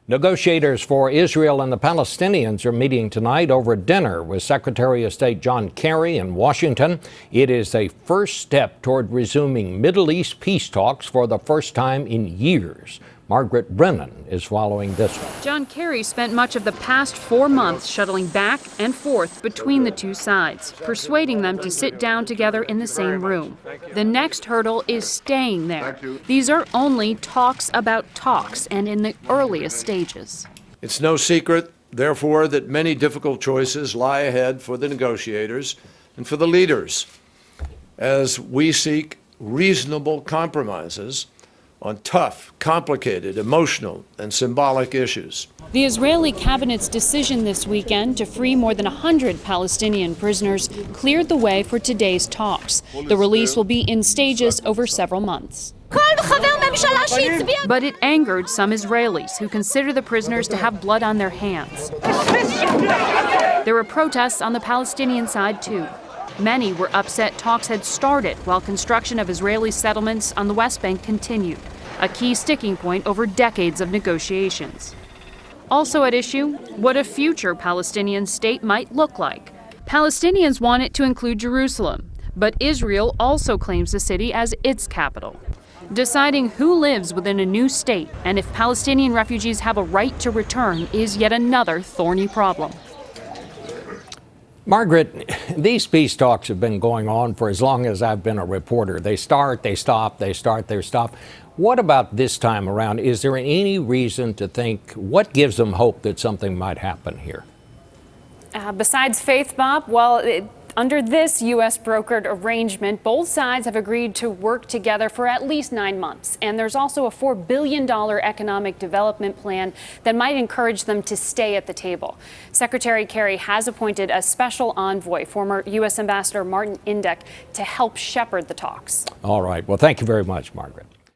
Negotiators for Israel and the Palestinians are meeting tonight over dinner with Secretary of State John Kerry in Washington. It is a first step toward resuming Middle East peace talks for the first time in years. Margaret Brennan is following this one. John Kerry spent much of the past 4 months shuttling back and forth between the two sides, persuading them to sit down together in the same room. The next hurdle is staying there. These are only talks about talks and in the earliest stages. It's no secret, therefore, that many difficult choices lie ahead for the negotiators and for the leaders as we seek reasonable compromises on tough, complicated, emotional, and symbolic issues. The Israeli cabinet's decision this weekend to free more than 100 Palestinian prisoners cleared the way for today's talks. The release will be in stages over several months. But it angered some Israelis who consider the prisoners to have blood on their hands. There were protests on the Palestinian side, too. Many were upset talks had started while construction of Israeli settlements on the West Bank continued, a key sticking point over decades of negotiations. Also at issue, what a future Palestinian state might look like. Palestinians want it to include Jerusalem, but Israel also claims the city as its capital. Deciding who lives within a new state and if Palestinian refugees have a right to return is yet another thorny problem. Margaret, these peace talks have been going on for as long as I've been a reporter. They start, they stop, they start, they stop. What about this time around? Is there any reason to think, what gives them hope that something might happen here? Besides faith, Bob, under this U.S. brokered arrangement, both sides have agreed to work together for at least 9 months. And there's also a $4 billion economic development plan that might encourage them to stay at the table. Secretary Kerry has appointed a special envoy, former U.S. Ambassador Martin Indyk, to help shepherd the talks. All right. Well, thank you very much, Margaret.